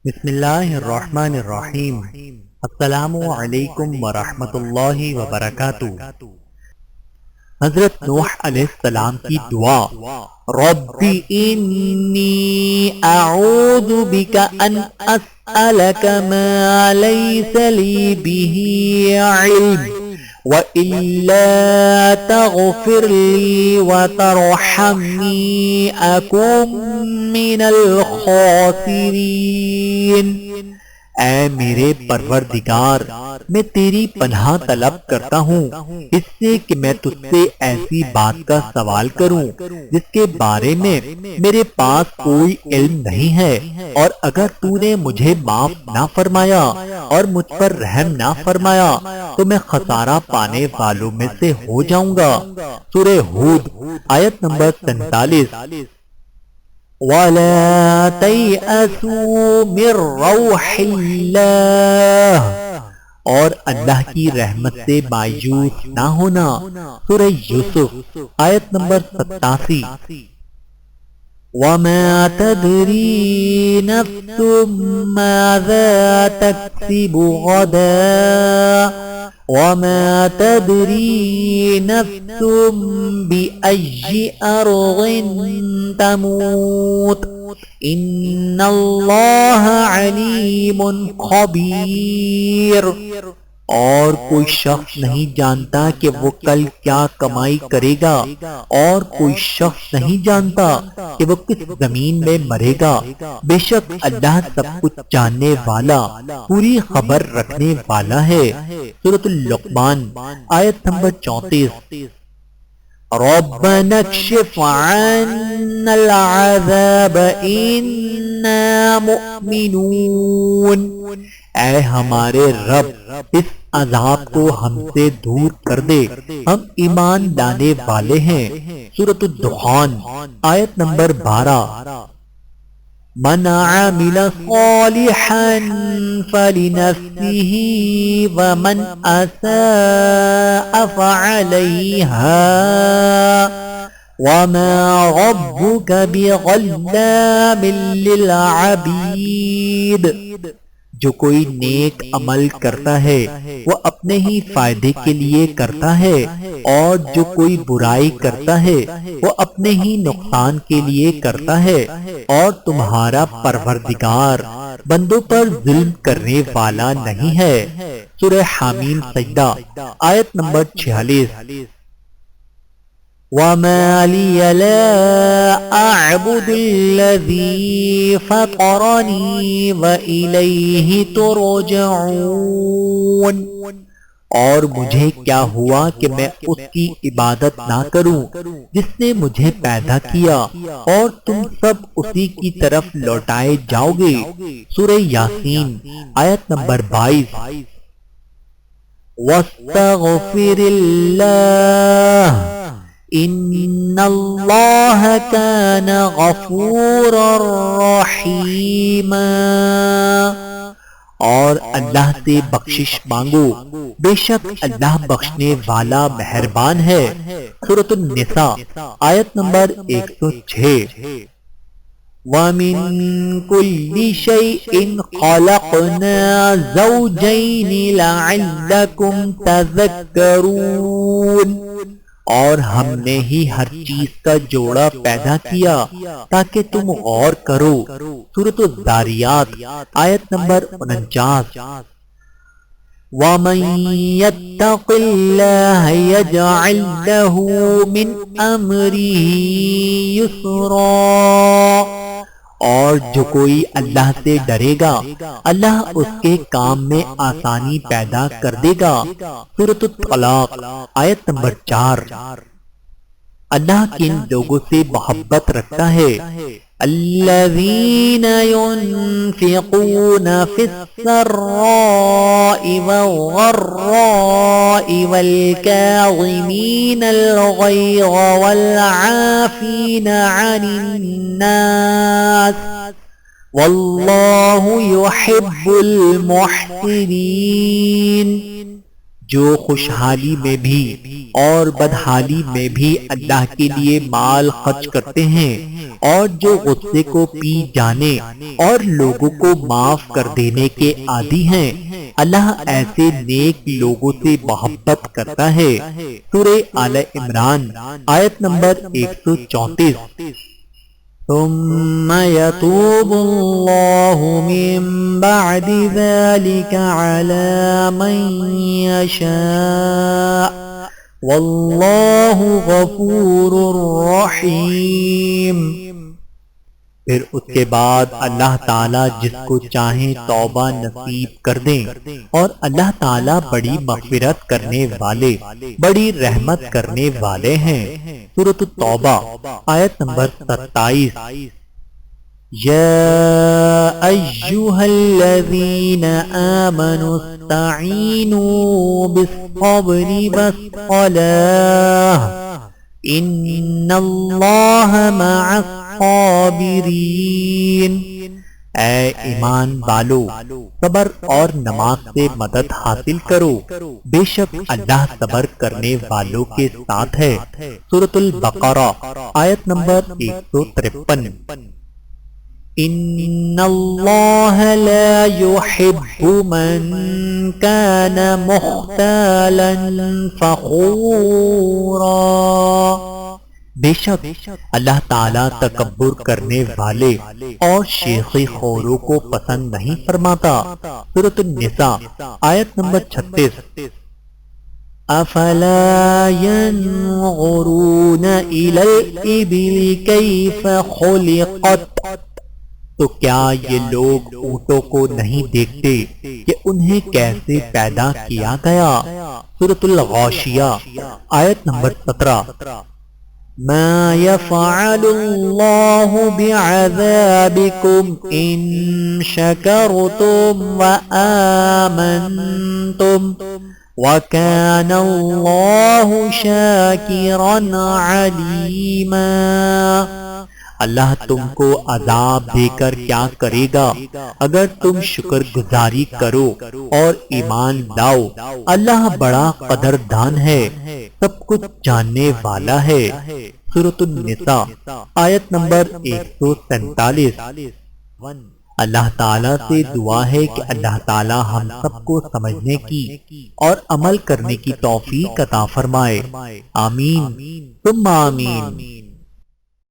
بسم اللہ الرحمن الرحیم۔ السلام علیکم ورحمۃ اللہ وبرکاتہ۔ حضرت نوح علیہ السلام کی دعا، رب انی اعوذ بک ان اسألک ما لیس لی به علم وَإِلَّا تَغْفِرْ لِي وَتَرْحَمْنِي أَكُن مِّنَ الْخَاسِرِينَ۔ اے میرے پروردگار، میں تیری پناہ طلب کرتا ہوں اس سے کہ میں تجھ سے ایسی بات کا سوال کروں جس کے بارے میں میرے پاس کوئی علم نہیں ہے، اور اگر تو نے مجھے معاف نہ فرمایا اور مجھ پر رحم نہ فرمایا تو میں خسارہ پانے والوں میں سے ہو جاؤں گا۔ سورہ ہود آیت نمبر 47۔ وَلَا تَيْأَسُوا مِن رَّوْحِ اللَّهِ، اور اللہ کی رحمت سے مایوس نہ ہونا۔ سورہ یوسف آیت نمبر 87۔ وَمَا تَدْرِي نَفْسٌ مَاذَا تَكْسِبُ غَدًا وَمَا تَدْرِي نَفْسٌ بِأَيِّ أَرْضٍ تَمُوتُ إِنَّ اللَّهَ عَلِيمٌ خَبِيرٌ۔ اور کوئی شخص نہیں جانتا کہ وہ کل کیا کمائی کرے گا، اور کوئی شخص نہیں جانتا کہ وہ کس زمین میں مرے گا۔ بے شک اللہ سب کچھ جاننے والا، پوری خبر رکھنے والا ہے۔ سورۃ اللقمان آیت نمبر 34۔ رَبَّنَا اكْشِفْ عَنَّا الْعَذَابَ إِنَّا مُؤْمِنُونَ۔ اے ہمارے رب، اس عذاب کو ہم سے دور کر دے، ہم ایمان لانے والے ہیں۔ سورۃ الدخان آیت نمبر 12۔ من عمل صالحا فلنفسه ومن اساء فعليها وما ربك بظلام للعبید۔ جو کوئی نیک عمل کرتا ہے وہ اپنے ہی فائدے کے لیے کرتا ہے، اور جو کوئی برائی کرتا ہے وہ اپنے ہی نقصان کے لیے کرتا ہے، اور تمہارا پروردگار بندوں پر ظلم کرنے والا نہیں ہے۔ سورہ حامیم سجدہ آیت نمبر 46۔ وَمَا لِيَ لَا أَعْبُدُ الَّذِي فَطَرَنِي وَإِلَيْهِ تُرْجَعُونَ۔ اور مجھے کیا ہوا کہ میں اس کی عبادت نہ کروں جس نے مجھے پیدا کیا، اور تم سب اسی کی طرف لوٹائے جاؤ گے۔ سورہ یاسین آیت نمبر 22۔ وَاسْتَغْفِرِ اللَّهَ إِنَّ اللَّهَ كَانَ غَفُورًا رَّحِيمًا۔ اور اللہ سے بخشش مانگو، بے شک اللہ بخشنے والا مہربان ہے۔ سورۃ النساء آیت نمبر 106۔ وَمِن كُلِّ شَيْءٍ خَلَقْنَا زَوْجَيْنِ لَعَلَّكُمْ تَذَكَّرُونَ۔ اور ہم نے ہی ہر چیز کا جوڑا پیدا کیا تاکہ تم غور کرو۔ سورۃ الذاریات آیت نمبر 49۔ وَمَن يَتَّقِ اللَّهَ يَجْعَل لَّهُ مِنْ أَمْرِهِ يُسْرًا۔ اور جو کوئی اللہ سے ڈرے گا اللہ اس کے کام میں آسانی پیدا کر دے گا۔ سورۃ الطلاق آیت نمبر 4۔ اللہ کن لوگوں سے محبت رکھتا ہے؟ الذین ينفقون فی السراء والضراء والکاظمین الغیظ والعافین عن الناس واللہ یحب المحسنین۔ جو خوشحالی میں بھی اور بدحالی میں بھی اللہ کے لیے مال خرچ کرتے ہیں اور جو غصے کو پی جانے اور لوگوں کو معاف کر دینے کے عادی ہیں، اللہ ایسے نیک لوگوں سے محبت کرتا ہے۔ سورہ آل عمران آیت نمبر 134۔ ثم يتوب الله من بعد ذلك على من يشاء والله غفور رحيم۔ پھر اس کے بعد اللہ تعالیٰ جس کو چاہیں توبہ نصیب کر دیں، اور اللہ تعالیٰ بڑی مغفرت کرنے والے، بڑی رحمت کرنے والے ہیں۔ سورۃ التوبہ آیت نمبر 27۔ یا ایھا الذین آمنوا استعینوا بالصبر والصلاۃ ان اللہ مع الصابرین۔ اے ایمان والو، صبر اور نماز سے مدد حاصل کرو، بے شک اللہ صبر کرنے والوں کے ساتھ ہے۔ سورۃ البقرہ آیت نمبر 153۔ ان اللہ لا يحب من كان مختالا فخورا۔ بے شک اللہ تعالیٰ تکبر کرنے والے اور شیخی خوروں کو پسند نہیں فرماتا۔ سورۃ النساء آیت نمبر 36۔ افلا ينظرون الى الابل كيف خلقت۔ تو کیا یہ لوگ اونٹوں کو نہیں دیکھتے کہ انہیں کیسے پیدا کیا گیا؟ سورۃ الغاشیہ آیت نمبر 17۔ ما يفعل الله بعذابكم إن شكرتم وآمنتم وكان الله شاكرا عليما۔ اللہ تم کو عذاب دے کر کیا کرے گا اگر تم شکر گزاری کرو اور ایمان لاؤ، اللہ بڑا قدردان ہے، سب کچھ جاننے والا ہے۔ سورۃ النساء آیت نمبر 147۔ اللہ تعالیٰ سے دعا ہے کہ اللہ تعالیٰ ہم سب کو سمجھنے کی اور عمل کرنے کی توفیق عطا فرمائے۔ آمین ثم آمین۔